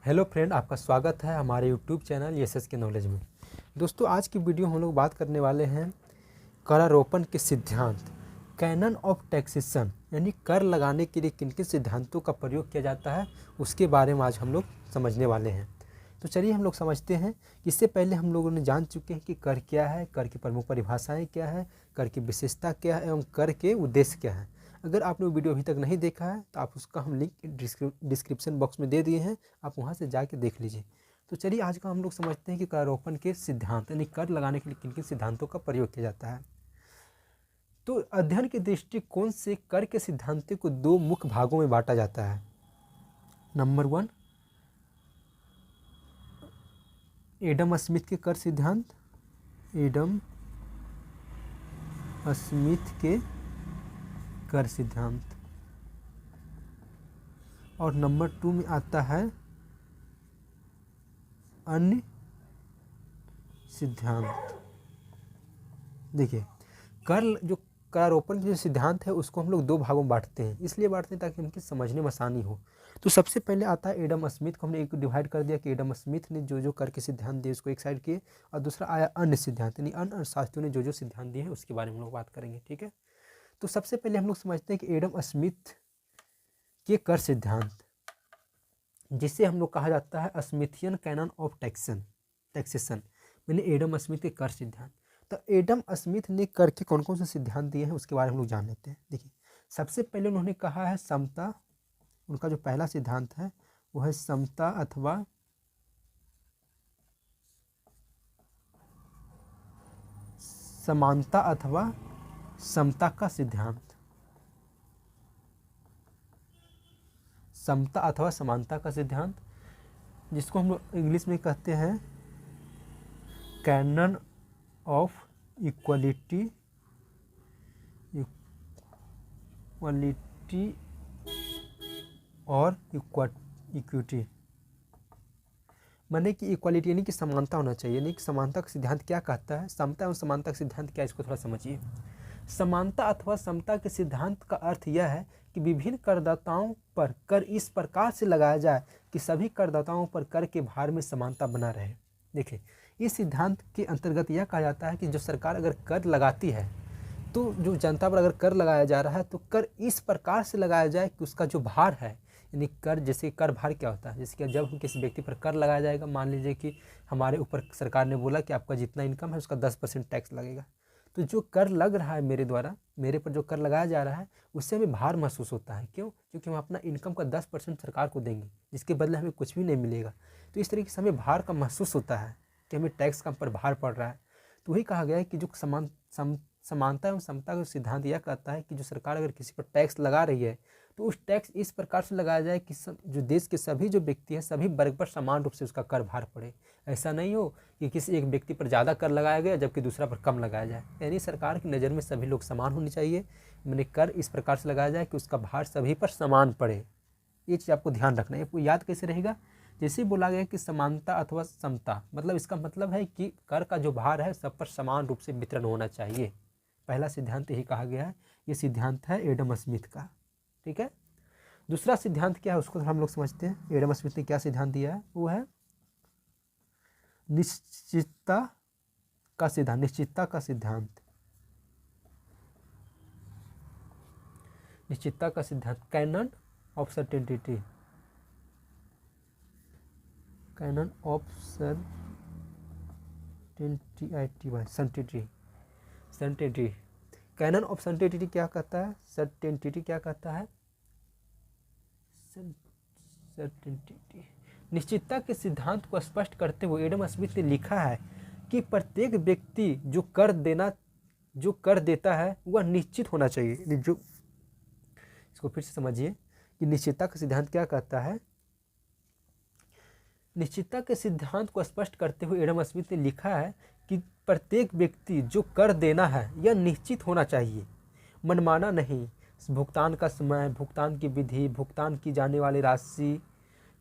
Hello friend, आपका स्वागत है हमारे यूट्यूब चैनल एसएस के नॉलेज में। दोस्तों, आज की वीडियो हम लोग बात करने वाले हैं करारोपण के सिद्धांत, कैनन ऑफ टैक्सेशन, यानी कर लगाने के लिए किन किन सिद्धांतों का प्रयोग किया जाता है उसके बारे में आज हम लोग समझने वाले हैं। तो चलिए हम लोग समझते हैं। इससे पहले हम लोगों ने जान चुके हैं कि कर क्या है, कर की प्रमुख परिभाषाएँ क्या है, कर की विशेषता क्या है एवं कर के उद्देश्य क्या है। अगर आपने वो वीडियो अभी तक नहीं देखा है तो आप उसका हम लिंक डिस्क्रिप्शन बॉक्स में दे दिए हैं, आप वहाँ से जाके देख लीजिए। तो चलिए आज का हम लोग समझते हैं कि करारोपण के सिद्धांत, यानी कर लगाने के लिए किन किन सिद्धांतों का प्रयोग किया जाता है। तो अध्ययन के दृष्टिकोण से कर के सिद्धांतों को दो मुख्य भागों में बांटा जाता है। नंबर 1, एडम स्मिथ के कर सिद्धांत, एडम स्मिथ के कर सिद्धांत। और नंबर 2 में आता है अन्य सिद्धांत। देखिए, करारोपण के जो सिद्धांत है उसको हम लोग दो भागों में बांटते हैं, इसलिए बांटते हैं ताकि उनकी समझने में आसानी हो। तो सबसे पहले आता है एडम स्मिथ को हमने एक डिवाइड कर दिया कि एडम स्मिथ ने जो जो कर के सिद्धांत दिए उसको एक साइड किए, और दूसरा आया अन्य सिद्धांत, यानी अन्य अर्थशास्त्रियों ने जो जो सिद्धांत दिए हैं उसके बारे में हम लोग बात करेंगे। ठीक है, तो सबसे पहले हम लोग समझते हैं कि एडम स्मिथ के कर सिद्धांत, जिसे हम लोग कहा जाता है स्मिथियन कैनन ऑफ टैक्सेशन, यानी एडम स्मिथ के कर सिद्धांत। तो एडम स्मिथ ने कर के कौन कौन से सिद्धांत दिए हैं उसके बारे में हम लोग जान लेते हैं। देखिए, सबसे पहले उन्होंने कहा है समता। उनका जो पहला सिद्धांत है वो है समता अथवा समानता अथवा समता का सिद्धांत। समता अथवा समानता का सिद्धांत, जिसको हम लोग इंग्लिश में कहते हैं कैनन ऑफ इक्वलिटी और इक्विटी। माने कि इक्वालिटी यानी कि समानता होना चाहिए। यानी कि समानता का सिद्धांत क्या कहता है, समता एवं समानता का सिद्धांत क्या है, इसको थोड़ा समझिए। समानता अथवा समता के सिद्धांत का अर्थ यह है कि विभिन्न करदाताओं पर कर इस प्रकार से लगाया जाए कि सभी करदाताओं पर कर के भार में समानता बना रहे। देखिए, इस सिद्धांत के अंतर्गत यह कहा जाता है कि जो सरकार अगर कर लगाती है तो जो जनता पर अगर कर लगाया जा रहा है तो कर इस प्रकार से लगाया जाए कि उसका जो भार है, यानी कर, जैसे कर भार क्या होता है, जैसे कि जब किसी व्यक्ति पर कर लगाया जाएगा, मान लीजिए कि हमारे ऊपर सरकार ने बोला कि आपका जितना इनकम है उसका 10% टैक्स लगेगा, तो जो कर लग रहा है मेरे द्वारा, मेरे पर जो कर लगाया जा रहा है उससे हमें भार महसूस होता है। क्यों? क्योंकि हम अपना इनकम का 10% सरकार को देंगे, जिसके बदले हमें कुछ भी नहीं मिलेगा। तो इस तरीके से हमें भार का महसूस होता है कि हमें टैक्स का पर भार पड़ रहा है। तो वही कहा गया है कि जो समानता एवं समता का सिद्धांत यह कहता है कि जो सरकार अगर किसी पर टैक्स लगा रही है तो उस टैक्स इस प्रकार से लगाया जाए कि जो देश के सभी जो व्यक्ति हैं सभी वर्ग पर समान रूप से उसका कर भार पड़े। ऐसा नहीं हो कि किसी एक व्यक्ति पर ज़्यादा कर लगाया गया जबकि दूसरा पर कम लगाया जाए। यानी सरकार की नज़र में सभी लोग समान होने चाहिए, मैंने कर इस प्रकार से लगाया जाए कि उसका भार सभी पर समान पड़े। ये चीज़ आपको ध्यान रखना है। आपको याद कैसे रहेगा? जैसे बोला गया कि समानता अथवा समता, मतलब इसका मतलब है कि कर का जो भार है सब पर समान रूप से वितरण होना चाहिए। पहला सिद्धांत यही कहा गया है। ये सिद्धांत है एडम स्मिथ का। ठीक है, दूसरा सिद्धांत क्या है उसको हम लोग समझते हैं। एडम स्मिथ ने क्या सिद्धांत दिया है, वो है निश्चितता का सिद्धांत। निश्चितता का सिद्धांत, निश्चितता का सिद्धांत, canon of certainty, canon of certainty. Canon of certainty क्या कहता है? सर्टेनिटी क्या कहता है? सर्टेनिटी, निश्चितता के सिद्धांत को स्पष्ट करते हुए एडम स्मिथ ने लिखा है कि प्रत्येक व्यक्ति जो कर देता है वह निश्चित होना चाहिए। जो इसको फिर से समझिए कि निश्चितता का सिद्धांत क्या कहता है। निश्चितता के सिद्धांत को स्पष्ट करते हुए एडम स्मिथ ने लिखा है कि प्रत्येक व्यक्ति जो कर देना है यह निश्चित होना चाहिए, मनमाना नहीं। भुगतान का समय, भुगतान की विधि, भुगतान की जाने वाली राशि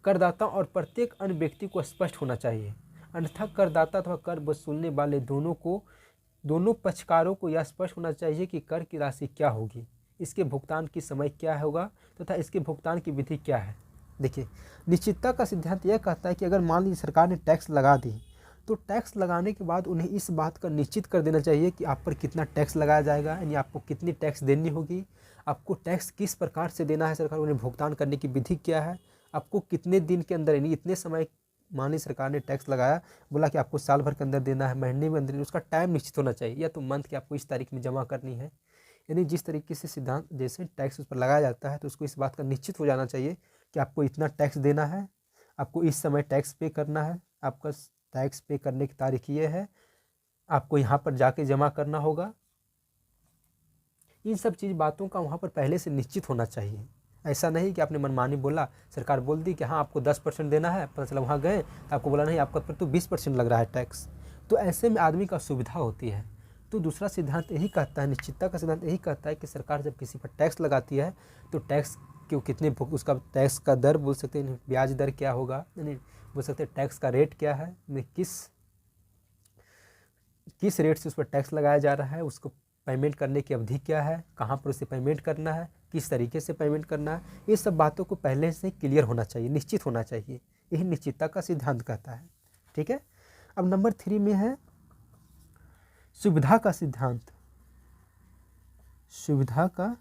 करदाता और प्रत्येक अन्य व्यक्ति को स्पष्ट होना चाहिए। अन्यथा करदाता अथवा कर वसूलने वाले दोनों पक्षकारों को यह स्पष्ट होना चाहिए कि कर की राशि क्या होगी, इसके भुगतान की समय क्या होगा तथा इसके भुगतान की विधि क्या है। देखिए, निश्चितता का सिद्धांत यह कहता है कि अगर मान लीजिए सरकार ने टैक्स लगा दी, तो टैक्स लगाने के बाद उन्हें इस बात का निश्चित कर देना चाहिए कि आप पर कितना टैक्स लगाया जाएगा, यानी आपको कितनी टैक्स देनी होगी, आपको टैक्स किस प्रकार से देना है, सरकार उन्हें भुगतान करने की विधि क्या है, आपको कितने दिन के अंदर, यानी इतने समय, मान ली सरकार ने टैक्स लगाया, बोला कि आपको साल भर के अंदर देना है, महीने में अंदर, उसका टाइम निश्चित होना चाहिए, या तो मंथ की आपको इस तारीख में जमा करनी है। यानी जिस तरीके से सिद्धांत जैसे टैक्स उस पर लगाया जाता है, तो उसको इस बात का निश्चित हो जाना चाहिए कि आपको इतना टैक्स देना है, आपको इस समय टैक्स पे करना है, आपका टैक्स पे करने की तारीख ये है, आपको यहाँ पर जाके जमा करना होगा। इन सब चीज़ बातों का वहाँ पर पहले से निश्चित होना चाहिए। ऐसा नहीं कि आपने मनमानी बोला, सरकार बोल दी कि हाँ आपको 10% देना है, पता चला वहाँ गए तो आपको बोला नहीं आपका पर तो 20% लग रहा है टैक्स। तो ऐसे में आदमी का सुविधा होती है। तो दूसरा सिद्धांत यही कहता है, निश्चितता का सिद्धांत यही कहता है कि सरकार जब किसी पर टैक्स लगाती है तो टैक्स क्यों कितने, उसका टैक्स का दर बोल सकते हैं, ब्याज दर क्या होगा, यानी बोल सकते हैं टैक्स का रेट क्या है, किस रेट से उस पर टैक्स लगाया जा रहा है, उसको पेमेंट करने की अवधि क्या है, कहाँ पर उसे पेमेंट करना है, किस तरीके से पेमेंट करना है, ये सब बातों को पहले से क्लियर होना चाहिए, निश्चित होना चाहिए। यही निश्चितता का सिद्धांत कहता है। ठीक है। अब नंबर 3 में है सुविधा का सिद्धांत। सुविधा का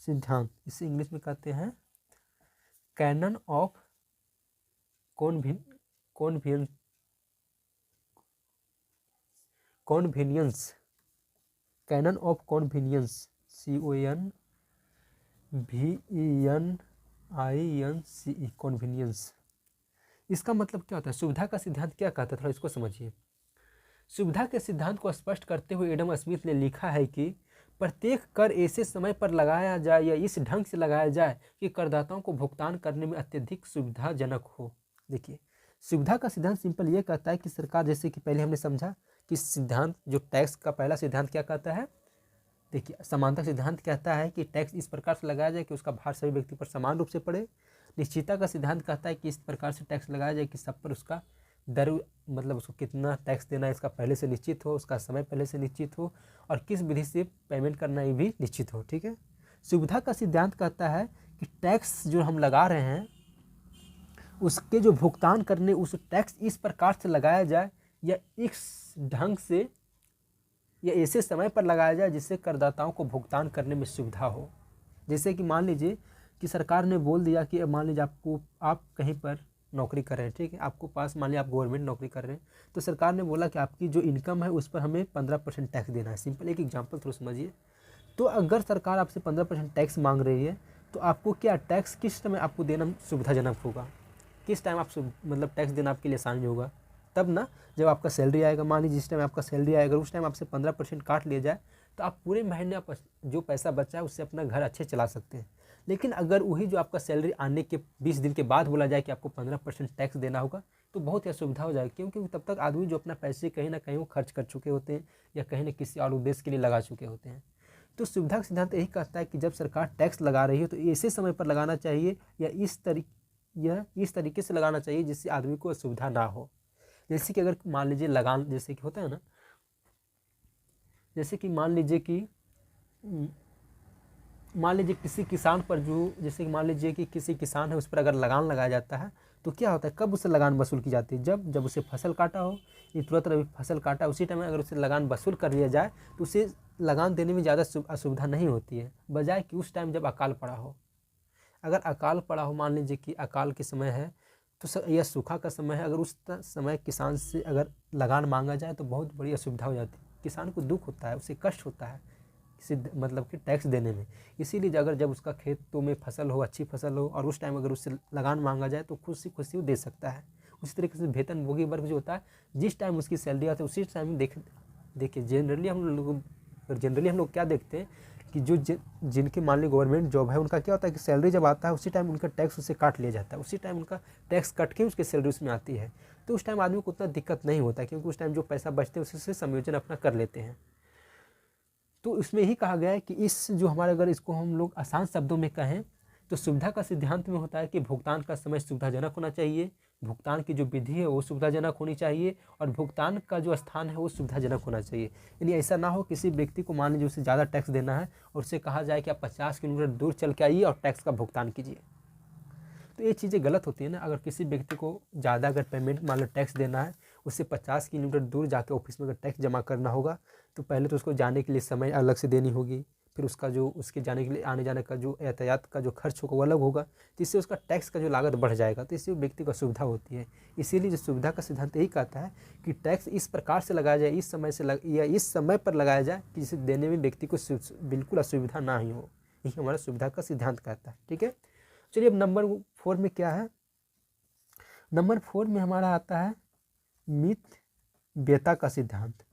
सिद्धांत, इसे इंग्लिश में कहते हैं canon of convenience. Canon of convenience, CONVENINCE, convenience. इसका मतलब क्या होता है, सुविधा का सिद्धांत क्या कहता है, थोड़ा इसको समझिए। सुविधा के सिद्धांत को स्पष्ट करते हुए एडम स्मिथ ने लिखा है कि प्रत्येक कर ऐसे समय पर लगाया जाए या इस ढंग से लगाया जाए कि करदाताओं को भुगतान करने में अत्यधिक सुविधाजनक हो। देखिए, सुविधा का सिद्धांत सिंपल ये कहता है कि सरकार, जैसे कि पहले हमने समझा कि सिद्धांत जो टैक्स का पहला सिद्धांत क्या कहता है, देखिए समानता सिद्धांत कहता है कि टैक्स इस प्रकार से लगाया जाए कि उसका भार सभी व्यक्ति पर समान रूप से पड़े। निश्चितता का सिद्धांत कहता है कि इस प्रकार से टैक्स लगाया जाए कि सब पर उसका दर, मतलब उसको कितना टैक्स देना है इसका पहले से निश्चित हो, उसका समय पहले से निश्चित हो, और किस विधि से पेमेंट करना ये भी निश्चित हो। ठीक है। सुविधा का सिद्धांत कहता है कि टैक्स जो हम लगा रहे हैं उसके जो भुगतान करने, उस टैक्स इस प्रकार से लगाया जाए या इस ढंग से या ऐसे समय पर लगाया जाए जिससे करदाताओं को भुगतान करने में सुविधा हो। जैसे कि मान लीजिए कि सरकार ने बोल दिया कि मान लीजिए आप कहीं पर नौकरी कर रहे हैं, ठीक है, आपको पास मान लीजिए आप गवर्नमेंट नौकरी कर रहे हैं, तो सरकार ने बोला कि आपकी जो इनकम है उस पर हमें 15% टैक्स देना है। सिंपल एक एग्जांपल थोड़ा समझिए। तो अगर सरकार आपसे 15% टैक्स मांग रही है तो आपको क्या टैक्स किस समय आपको देना सुविधाजनक होगा, किस टाइम आप मतलब टैक्स देना आपके लिए आसान नहीं होगा, तब ना जब आपका सैलरी आएगा। मान लीजिए जिस टाइम आपका सैलरी आएगा उस टाइम आपसे 15% काट लिया जाए तो आप पूरे महीने आप जो पैसा बचा है उससे अपना घर अच्छे चला सकते हैं। लेकिन अगर वही जो आपका सैलरी आने के 20 दिन के बाद बोला जाए कि आपको 15% टैक्स देना होगा तो बहुत ही असुविधा हो जाएगी, क्योंकि तब तक आदमी जो अपना पैसे कहीं ना कहीं वो खर्च कर चुके होते हैं या कहीं ना किसी और उद्देश्य के लिए लगा चुके होते हैं। तो सुविधा का सिद्धांत यही कहता है कि जब सरकार टैक्स लगा रही है तो ऐसे समय पर लगाना चाहिए या इस तरीके से लगाना चाहिए जिससे आदमी को असुविधा ना हो। जैसे कि अगर मान लीजिए लगान, जैसे कि होता है ना, जैसे कि मान लीजिए किसी किसान पर जो, जैसे कि मान लीजिए कि किसी किसान है उस पर अगर लगान लगाया जाता है तो क्या होता है, कब उससे लगान वसूल की जाती है, जब उसे फसल काटा हो, ये तुरंत अभी फसल काटा उसी टाइम अगर उसे लगान वसूल कर लिया जाए तो उसे लगान देने में ज़्यादा असुविधा नहीं होती है, बजाय कि उस टाइम जब अकाल पड़ा हो। अगर अकाल पड़ा हो, मान लीजिए कि अकाल के समय है तो यह सूखा का समय है, अगर उस समय किसान से अगर लगान मांगा जाए तो बहुत बड़ी असुविधा हो जाती है, किसान को दुख होता है, उसे कष्ट होता है मतलब कि टैक्स देने में। इसीलिए अगर जब उसका खेतों में फसल हो, अच्छी फसल हो, और उस टाइम अगर उससे लगान मांगा जाए तो खुशी वो दे सकता है। उसी तरीके से वेतनभोगी वर्ग जो होता है, जिस टाइम उसकी सैलरी आती है उसी टाइम देखिए जनरली हम लोग क्या देखते हैं कि जिनके मान ली गवर्नमेंट जॉब है उनका क्या होता है कि सैलरी जब आता है उसी टाइम उनका टैक्स उससे काट लिया जाता है, उसी टाइम उनका टैक्स कट के उसकी सैलरी उसमें आती है। तो उस टाइम आदमी को उतना दिक्कत नहीं होता, क्योंकि उस टाइम जो पैसा बचते हैं उससे समायोजन अपना कर लेते हैं। तो इसमें ही कहा गया है कि इस जो हमारे, अगर इसको हम लोग आसान शब्दों में कहें तो सुविधा का सिद्धांत में होता है कि भुगतान का समय सुविधाजनक होना चाहिए, भुगतान की जो विधि है वो सुविधाजनक होनी चाहिए और भुगतान का जो स्थान है वो सुविधाजनक होना चाहिए। यानी ऐसा ना हो किसी व्यक्ति को मान लीजिए उसे ज़्यादा टैक्स देना है और उससे कहा जाए कि आप 50 किलोमीटर दूर चल के आइए और टैक्स का भुगतान कीजिए, तो ये चीज़ें गलत होती है ना। अगर किसी व्यक्ति को ज़्यादा अगर पेमेंट मान लो टैक्स देना है, उससे 50 किलोमीटर दूर जाके ऑफिस में अगर टैक्स जमा करना होगा तो पहले तो उसको जाने के लिए समय अलग से देनी होगी, फिर उसका जो उसके जाने के लिए आने जाने का जो यातायात का जो खर्च होगा वो अलग होगा, तो इससे उसका टैक्स का जो लागत बढ़ जाएगा, तो इससे व्यक्ति को सुविधा होती है। इसीलिए जो सुविधा का सिद्धांत यही कहता है कि टैक्स इस प्रकार से लगाया जाए, इस समय से या इस समय पर लगाया जाए कि जिसे देने में व्यक्ति को बिल्कुल असुविधा ना ही हो। यही हमारा सुविधा का सिद्धांत कहता है। ठीक है, चलिए अब नंबर 4 में क्या है। नंबर 4 में हमारा आता है मितव्ययता का सिद्धांत,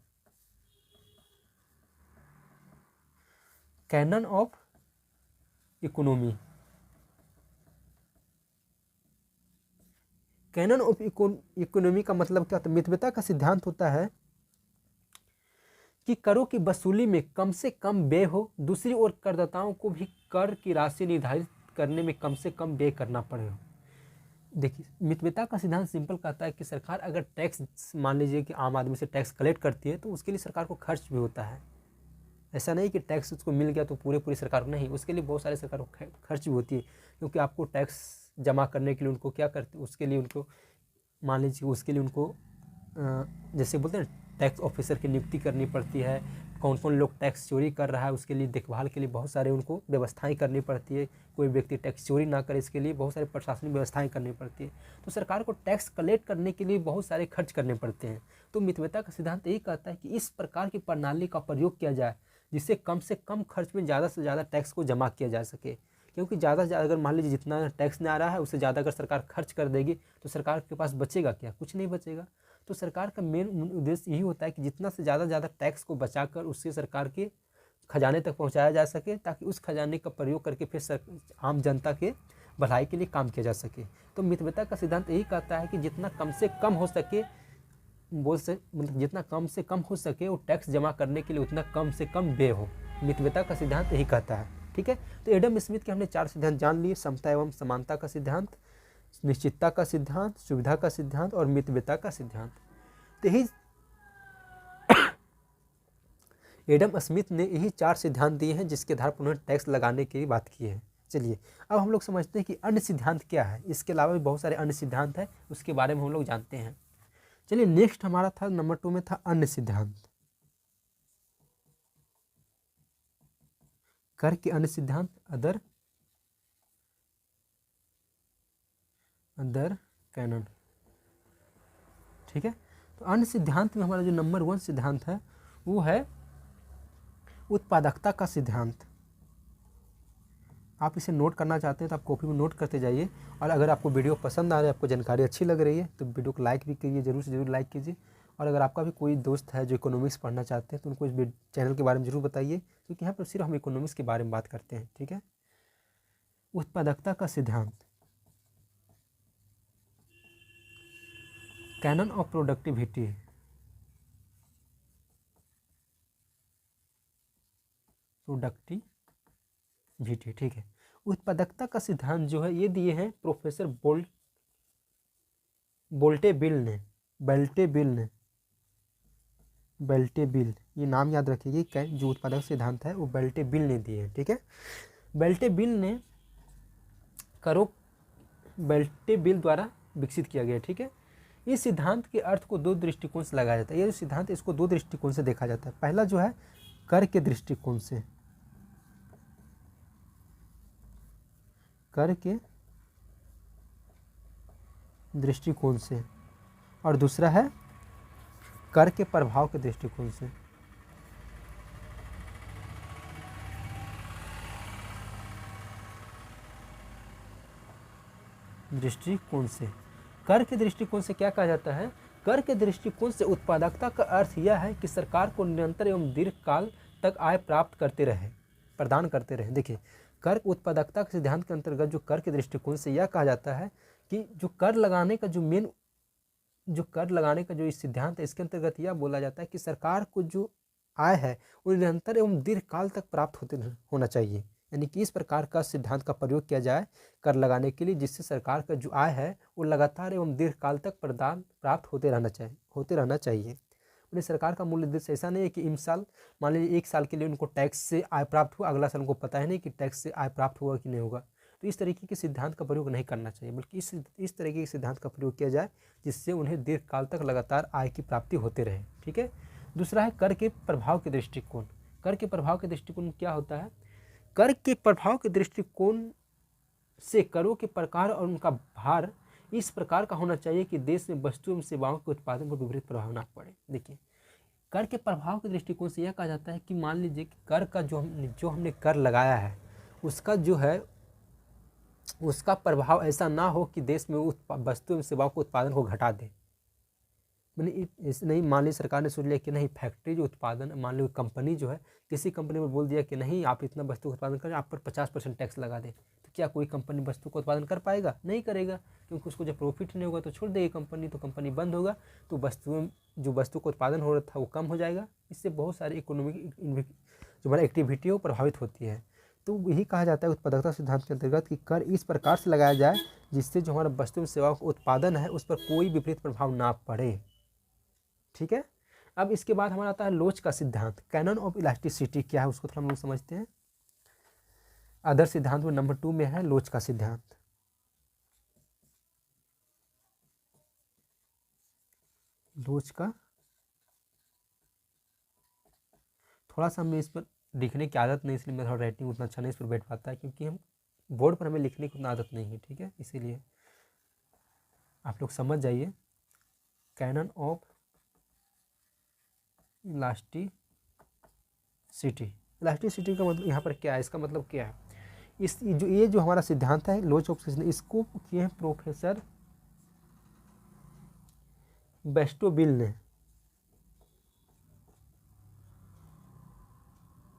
canon of economy. Canon of economy का मतलब क्या होता है? मितव्ययता का सिद्धांत होता है कि करों की वसूली में कम से कम व्यय हो, दूसरी ओर करदाताओं को भी कर की राशि निर्धारित करने में कम से कम व्यय करना पड़े। देखिए, मितव्ययता का सिद्धांत सिंपल कहता है कि सरकार अगर टैक्स मान लीजिए कि आम आदमी से टैक्स कलेक्ट करती है तो उसके लिए सरकार को खर्च भी होता है। ऐसा नहीं कि टैक्स उसको मिल गया तो पूरी सरकार को नहीं, उसके लिए बहुत सारे सरकार को खर्च भी होती है, क्योंकि आपको टैक्स जमा करने के लिए उनको क्या करते, उसके लिए उनको मान लीजिए उसके लिए उनको जैसे बोलते हैं टैक्स ऑफिसर की नियुक्ति करनी पड़ती है, कौन कौन लोग टैक्स चोरी कर रहा है उसके लिए देखभाल के लिए बहुत सारे उनको व्यवस्थाएं करनी पड़ती है, कोई व्यक्ति टैक्स चोरी ना करे इसके लिए बहुत सारी प्रशासनिक व्यवस्थाएं करनी पड़ती है। तो सरकार को टैक्स कलेक्ट करने के लिए बहुत सारे खर्च करने पड़ते हैं। तो मितव्ययता का सिद्धांत यही कहता है कि इस प्रकार की प्रणाली का प्रयोग किया जाए जिससे कम से कम खर्च में ज़्यादा से ज़्यादा टैक्स को जमा किया जा सके, क्योंकि ज़्यादा से ज़्यादा अगर मान लीजिए जितना टैक्स नहीं आ रहा है उससे ज़्यादा अगर सरकार खर्च कर देगी तो सरकार के पास बचेगा क्या? कुछ नहीं बचेगा। तो सरकार का मेन उद्देश्य यही होता है कि जितना से ज़्यादा टैक्स को बचाकर उससे सरकार के खजाने तक पहुंचाया जा सके, ताकि उस खजाने का प्रयोग करके फिर आम जनता के भलाई के लिए काम किया जा सके। तो मितव्ययता का सिद्धांत यही कहता है कि जितना कम से कम हो सके मतलब जितना कम से कम हो सके वो टैक्स जमा करने के लिए उतना कम से कम व्यय हो। मितव्ययता का सिद्धांत यही कहता है। ठीक है, तो एडम स्मिथ के हमने 4 सिद्धांत जान लिए, समता एवं समानता का सिद्धांत, निश्चितता का सिद्धांत, सुविधा का सिद्धांत और मितव्ययता का सिद्धांत। तो यही एडम स्मिथ ने यही 4 सिद्धांत दिए हैं जिसके आधार पर उन्होंने टैक्स लगाने की बात की है। चलिए अब हम लोग समझते हैं कि अन्य सिद्धांत क्या है। इसके अलावा भी बहुत सारे अन्य सिद्धांत हैं, उसके बारे में हम लोग जानते हैं। चलिए नेक्स्ट हमारा था नंबर 2 में था अन्य सिद्धांत। कर के अन्य सिद्धांत, अदर कैनन। ठीक है, तो अन्य सिद्धांत में हमारा जो नंबर 1 सिद्धांत है वो है उत्पादकता का सिद्धांत। आप इसे नोट करना चाहते हैं तो आप कॉपी में नोट करते जाइए, और अगर आपको वीडियो पसंद आ रहा है, आपको जानकारी अच्छी लग रही है तो वीडियो को लाइक भी कीजिए, जरूर से जरूर लाइक कीजिए। और अगर आपका भी कोई दोस्त है जो इकोनॉमिक्स पढ़ना चाहते हैं तो उनको इस चैनल के बारे में जरूर बताइए, क्योंकि यहाँ पर सिर्फ हम इकोनॉमिक्स के बारे में बात करते हैं। ठीक है, उत्पादकता का सिद्धांत, कैनन ऑफ प्रोडक्टिविटी। ठीक है, उत्पादकता का सिद्धांत जो है ये दिए हैं प्रोफेसर बेल्टेबिल, ये नाम याद रखिएगा। जो उत्पादक सिद्धांत है वो बेल्टेबिल ने दिए हैं। ठीक है, बेल्टेबिल द्वारा विकसित किया गया। ठीक है, इस सिद्धांत के अर्थ को 2 दृष्टिकोण से लगाया जाता है। ये जो सिद्धांत है इसको 2 दृष्टिकोण से देखा जाता है। पहला जो है कर के दृष्टिकोण से, और दूसरा है कर के प्रभाव के दृष्टिकोण से। कर के दृष्टिकोण से क्या कहा जाता है? कर के दृष्टिकोण से उत्पादकता का अर्थ यह है कि सरकार को निरंतर एवं दीर्घकाल तक आय प्रदान करते रहे। देखिए, कर उत्पादकता के सिद्धांत के अंतर्गत जो कर के दृष्टिकोण से यह कहा जाता है कि जो कर लगाने का जो इस सिद्धांत है, इसके अंतर्गत यह बोला जाता है कि सरकार को जो आय है वो निरंतर एवं दीर्घकाल तक प्राप्त होना चाहिए। यानी कि इस प्रकार का सिद्धांत का प्रयोग किया जाए कर लगाने के लिए, जिससे सरकार का जो आय है वो लगातार एवं दीर्घकाल तक प्रदान प्राप्त होते रहना चाहिए। यानी सरकार का मूल उद्देश्य ऐसा नहीं है कि इन साल मान लीजिए 1 साल के लिए उनको टैक्स से आय प्राप्त हुआ, अगला साल उनको पता है नहीं कि टैक्स से आय प्राप्त होगा कि नहीं होगा। तो इस तरीके के सिद्धांत का प्रयोग नहीं करना चाहिए, बल्कि इस तरीके के सिद्धांत का प्रयोग किया जाए जिससे उन्हें दीर्घकाल तक लगातार आय की प्राप्ति होते रहे। ठीक है। दूसरा है कर के प्रभाव के दृष्टिकोण। कर के प्रभाव के दृष्टिकोण क्या होता है? कर के प्रभाव के दृष्टिकोण से करों के प्रकार और उनका भार इस प्रकार का होना चाहिए कि देश में वस्तु एवं सेवाओं के उत्पादन पर विपरीत प्रभाव ना पड़े। देखिए, कर के प्रभाव के दृष्टिकोण से यह कहा जाता है कि मान लीजिए कि कर का जो हमने कर लगाया है उसका जो है उसका प्रभाव ऐसा ना हो कि देश में वस्तु एवं सेवाओं के उत्पादन को घटा दे। मैंने नहीं, मान लीजिए सरकार ने सोच लिया कि नहीं, फैक्ट्री जो उत्पादन, मान लो कंपनी जो है, किसी कंपनी में बोल दिया कि नहीं आप इतना वस्तु का उत्पादन करें, आप पर 50% टैक्स लगा दें, तो क्या कोई कंपनी वस्तु का उत्पादन कर पाएगा? नहीं करेगा, क्योंकि उसको जब प्रॉफिट नहीं होगा तो छोड़ देगी कंपनी, तो कंपनी बंद होगा, तो वस्तु का उत्पादन हो रहा था वो कम हो जाएगा। इससे बहुत सारी इकोनॉमिक जो हमारी एक्टिविटी है वो प्रभावित होती है। तो यही कहा जाता है उत्पादकता सिद्धांत के अंतर्गत कि कर इस प्रकार से लगाया जाए जिससे जो हमारा वस्तु एवं सेवाओं का उत्पादन है उस पर कोई विपरीत प्रभाव ना पड़े। ठीक है। अब इसके बाद हमारा आता है लोच का सिद्धांत। कैनन ऑफ इलास्टिसिटी क्या है उसको थोड़ा हम लोग समझते हैं। आदर्श सिद्धांत में नंबर 2 में है लोच का सिद्धांत। लोच का थोड़ा सा हमें इस पर लिखने की आदत नहीं, इसलिए मेरा राइटिंग उतना अच्छा नहीं इस पर बैठ पाता है, क्योंकि हम बोर्ड पर हमें लिखने की उतना आदत नहीं है। ठीक है, इसीलिए आप लोग समझ जाइए। कैनन ऑफ इलास्टिसिटी का मतलब यहाँ पर क्या है, इसका मतलब क्या है? ये जो हमारा सिद्धांत है लोच ऑफ सिद्धांत, इसको किए हैं प्रोफेसर बेस्टोबिल ने।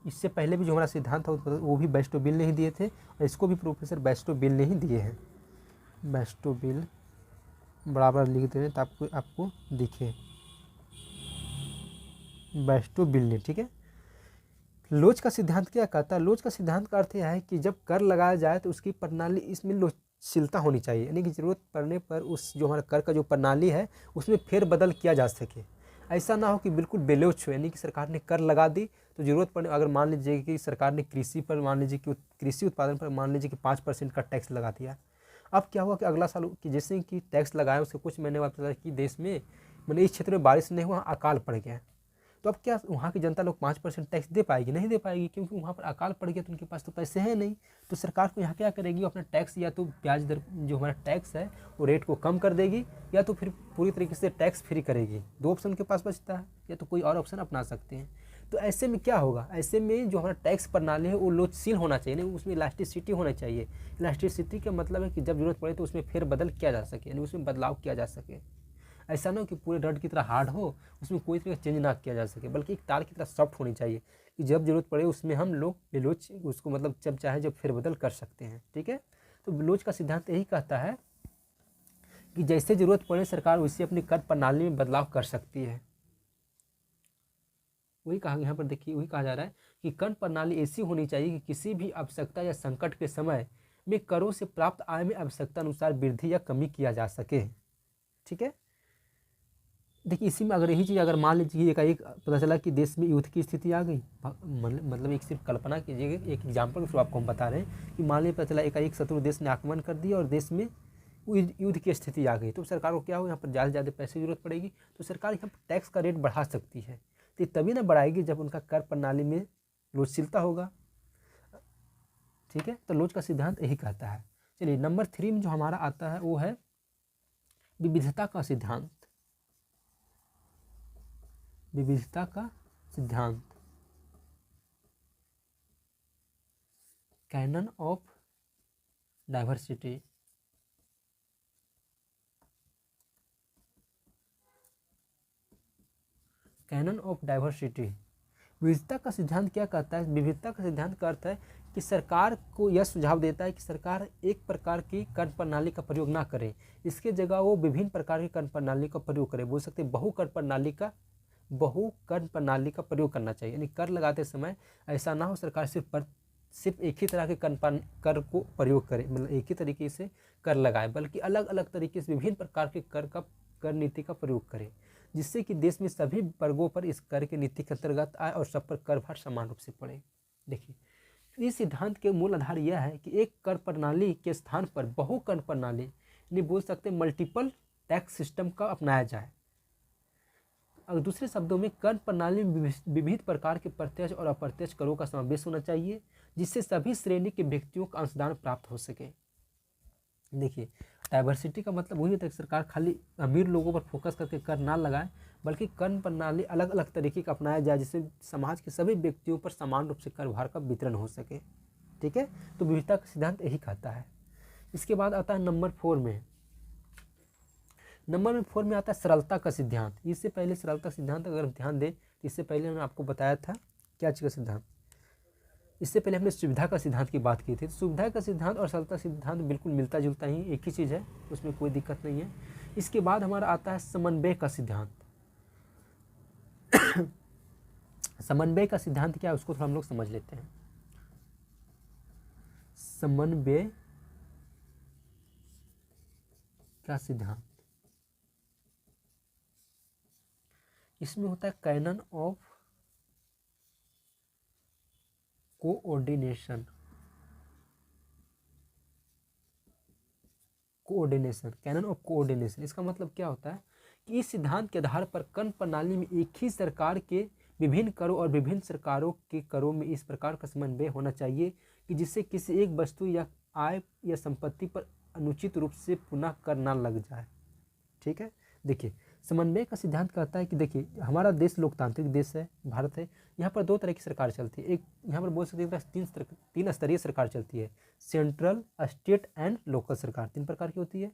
इससे पहले भी जो हमारा सिद्धांत था वो भी बेस्टोबिल ने ही दिए थे, और इसको भी प्रोफेसर बेस्टोबिल ने ही दिए हैं। बेस्टोबिल बराबर लिख दे रहे तो आपको दिखे, बेस्टोबिल ने। ठीक है। लोच का सिद्धांत क्या कहता है? लोच का सिद्धांत का अर्थ यह है कि जब कर लगाया जाए तो उसकी प्रणाली इसमें लोचशीलता होनी चाहिए, यानी कि जरूरत पड़ने पर उस जो हमारा कर का जो प्रणाली है उसमें फेरबदल किया जा सके। ऐसा ना हो कि बिल्कुल बेलोच हो, यानी कि सरकार ने कर लगा दी तो जरूरत पड़ने, अगर मान लीजिए कि सरकार ने कृषि पर मान लीजिए कि कृषि उत्पादन पर मान लीजिए कि 5% का टैक्स लगा दिया। अब क्या हुआ कि अगला साल कि जैसे कि टैक्स लगाया उसके कुछ महीने बाद पता कि देश में मैंने इस क्षेत्र में बारिश नहीं हुआ, अकाल पड़ गया, तो अब क्या वहाँ की जनता लोग 5% टैक्स दे पाएगी? नहीं दे पाएगी, क्योंकि वहाँ पर अकाल पड़ गया तो उनके पास तो पैसे हैं नहीं। तो सरकार को यहाँ क्या करेगी, अपना टैक्स या तो ब्याज दर जो हमारा टैक्स है वो रेट को कम कर देगी, या तो फिर पूरी तरीके से टैक्स फ्री करेगी। 2 ऑप्शन के पास बचता है, या तो कोई और ऑप्शन अपना सकते हैं। तो ऐसे में क्या होगा? ऐसे में जो हमारा टैक्स प्रणाली है वो लोचशील होना चाहिए, नहीं उसमें इलास्टिसिटी होना चाहिए। इलास्टिसिटी का मतलब है कि जब जरूरत पड़े तो उसमें फेरबदल किया जा सके, यानी उसमें बदलाव किया जा सके। ऐसा ना हो कि पूरे रड की तरह हार्ड हो, उसमें कोई तरह का चेंज ना किया जा सके, बल्कि एक तार की तरह सॉफ्ट होनी चाहिए कि जब जरूरत पड़े उसमें हम लोग बेलोच उसको मतलब जब चाहे जब फेरबदल कर सकते हैं। ठीक है। तो बेलोच का सिद्धांत यही कहता है कि जैसे जरूरत पड़े सरकार वैसे अपनी कर प्रणाली में बदलाव कर सकती है। वही कहा यहाँ पर, देखिए वही कहा जा रहा है कि कर प्रणाली ऐसी होनी चाहिए कि किसी भी आवश्यकता या संकट के समय में करों से प्राप्त आय में आवश्यकता अनुसार वृद्धि या कमी किया जा सके। ठीक है। देखिए इसी में अगर यही चीज़ अगर मान लीजिए एक पता चला कि देश में युद्ध की स्थिति आ गई, मतलब एक सिर्फ कल्पना कीजिए, एक एग्जाम्पल के थ्रू आपको हम बता रहे हैं कि मान लीजिए पता चला एक शत्रु देश ने आक्रमण कर दिया और देश में युद्ध की स्थिति आ गई, तो सरकार को क्या हो, यहाँ पर ज़्यादा से ज़्यादा पैसे की जरूरत पड़ेगी, तो सरकार यहाँ पर टैक्स का रेट बढ़ा सकती है। तो तभी ना बढ़ाएगी जब उनका कर प्रणाली में लोचशीलता होगा। ठीक है। तो लोच का सिद्धांत यही कहता है। चलिए नंबर 3 में जो हमारा आता है वो है विविधता का सिद्धांत। विविधता का सिद्धांत, canon of diversity. Canon of diversity, विविधता का सिद्धांत क्या कहता है? विविधता का सिद्धांत का अर्थ है कि सरकार को यह सुझाव देता है कि सरकार एक प्रकार की कर प्रणाली का प्रयोग ना करे, इसके जगह वो विभिन्न प्रकार की कर प्रणाली का प्रयोग करे। बोल सकते बहु कर प्रणाली का प्रयोग करना चाहिए, यानी कर लगाते समय ऐसा ना हो सरकार सिर्फ एक ही तरह के कर को प्रयोग करे, मतलब एक ही तरीके से कर लगाए, बल्कि अलग अलग तरीके से विभिन्न प्रकार के कर नीति का प्रयोग करे, जिससे कि देश में सभी वर्गों पर इस कर की नीति के अंतर्गत आए और सब पर कर भार समान रूप से पड़े। देखिए, इस सिद्धांत के मूल आधार यह है कि एक कर प्रणाली के स्थान पर बहु कर प्रणाली, यानी बोल सकते मल्टीपल टैक्स सिस्टम का अपनाया जाए। अगर दूसरे शब्दों में कर प्रणाली में विविध प्रकार के प्रत्यक्ष और अप्रत्यक्ष करों का समावेश होना चाहिए, जिससे सभी श्रेणी के व्यक्तियों का अंशदान प्राप्त हो सके। देखिए, डाइवर्सिटी का मतलब वही होता है कि सरकार खाली अमीर लोगों पर फोकस करके कर ना लगाए, बल्कि कर प्रणाली अलग अलग तरीके का अपनाया जाए, जिससे समाज के सभी व्यक्तियों पर समान रूप से कर भार का वितरण हो सके। ठीक है, तो विविधता का सिद्धांत यही कहता है। इसके बाद आता है नंबर 4 में आता है सरलता का सिद्धांत। इससे पहले सरलता सिद्धांत अगर ध्यान दें तो इससे पहले मैंने आपको बताया था क्या चीज़ का सिद्धांत, इससे पहले हमने सुविधा का सिद्धांत की बात की थी। सुविधा का सिद्धांत और सरलता सिद्धांत बिल्कुल मिलता जुलता ही एक ही चीज़ है, उसमें कोई दिक्कत नहीं है। इसके बाद हमारा आता है समन्वय का सिद्धांत। समन्वय का सिद्धांत क्या है उसको थोड़ा हम लोग समझ लेते हैं। समन्वय का सिद्धांत, इसमें होता है canon of coordination. Canon of coordination, इसका मतलब क्या होता है कि इस सिद्धांत के आधार पर कर प्रणाली में एक ही सरकार के विभिन्न करों और विभिन्न सरकारों के करों में इस प्रकार का समन्वय होना चाहिए कि जिससे किसी एक वस्तु या आय या संपत्ति पर अनुचित रूप से पुनः कर ना लग जाए। ठीक है, देखिए समन्वय का सिद्धांत कहता है कि देखिए हमारा देश लोकतांत्रिक देश है, भारत है। यहाँ पर दो तरह की सरकार चलती है। एक यहाँ पर बोल सकते हैं तीन स्तरीय सरकार चलती है, सेंट्रल, स्टेट एंड लोकल सरकार, 3 प्रकार की होती है।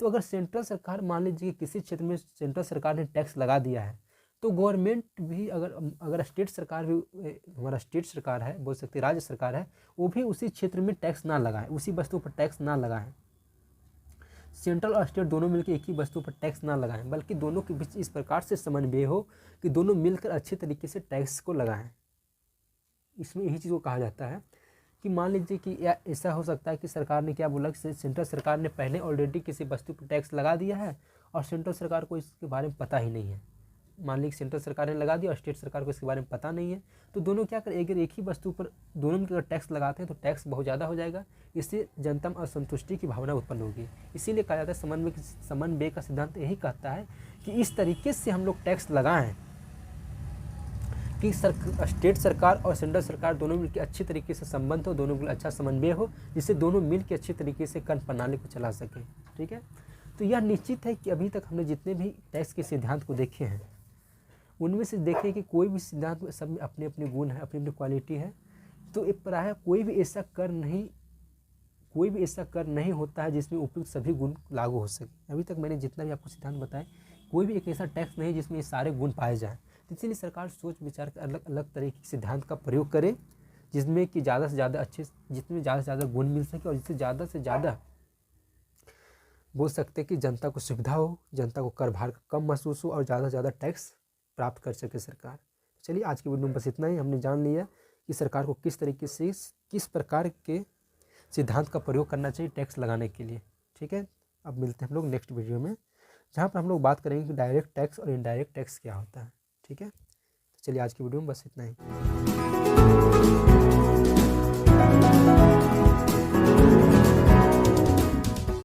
तो अगर सेंट्रल सरकार, मान लीजिए किसी क्षेत्र में सेंट्रल सरकार ने टैक्स लगा दिया है, तो गवर्नमेंट भी अगर स्टेट सरकार भी, हमारा स्टेट सरकार है, बोल सकते राज्य सरकार है, वो भी उसी क्षेत्र में टैक्स ना लगाए, उसी वस्तु पर टैक्स ना लगाएं। सेंट्रल और स्टेट दोनों मिलकर एक ही वस्तु पर टैक्स ना लगाएं, बल्कि दोनों के बीच इस प्रकार से समन्वय हो कि दोनों मिलकर अच्छे तरीके से टैक्स को लगाएं। इसमें यही चीज़ को कहा जाता है कि मान लीजिए कि ऐसा हो सकता है कि सरकार ने क्या बोला कि सेंट्रल सरकार ने पहले ऑलरेडी किसी वस्तु पर टैक्स लगा दिया है और सेंट्रल सरकार को इसके बारे में पता ही नहीं है। मान लीजिए सेंट्रल सरकार ने लगा दिया और स्टेट सरकार को इसके बारे में पता नहीं है, तो दोनों क्या करें, अगर एक ही वस्तु पर दोनों मिलकर टैक्स लगाते हैं तो टैक्स बहुत ज़्यादा हो जाएगा, इससे जनता में असंतुष्टि की भावना उत्पन्न होगी। इसीलिए कहा जाता है समन्वय का सिद्धांत यही कहता है कि इस तरीके से हम लोग टैक्स लगाएं कि स्टेट सरकार और सेंट्रल सरकार दोनों मिलकर अच्छी तरीके से संबंध हो, दोनों के अच्छा समन्वय हो, जिससे दोनों मिलकर अच्छी तरीके से कर प्रणाली को चला सकें। ठीक है, तो यह निश्चित है कि अभी तक हमने जितने भी टैक्स के सिद्धांत को देखे हैं उनमें से देखें कि कोई भी सिद्धांत में सब में अपने अपने गुण है, अपनी अपनी क्वालिटी है। तो एक प्रायः कोई भी ऐसा कर नहीं होता है जिसमें उपयुक्त सभी गुण लागू हो सके। अभी तक मैंने जितना भी आपको सिद्धांत बताए, कोई भी एक ऐसा टैक्स नहीं जिसमें ये सारे गुण पाए जाएँ। तो इसीलिए सरकार सोच विचार कर अलग अलग तरह के सिद्धांत का प्रयोग करे, जिसमें कि ज़्यादा से ज़्यादा गुण मिल सके और जिससे ज़्यादा से ज़्यादा बोल सकते हैं कि जनता को सुविधा हो, जनता को कर भार कम महसूस हो और ज़्यादा से ज़्यादा टैक्स प्राप्त कर सके सरकार। चलिए आज की वीडियो में बस इतना ही। हमने जान लिया कि सरकार को किस तरीके से किस प्रकार के सिद्धांत का प्रयोग करना चाहिए टैक्स लगाने के लिए। ठीक है, अब मिलते हैं हम लोग नेक्स्ट वीडियो में, जहाँ पर हम लोग बात करेंगे कि डायरेक्ट टैक्स और इनडायरेक्ट टैक्स क्या होता है। ठीक है, तो चलिए आज की वीडियो में बस इतना ही।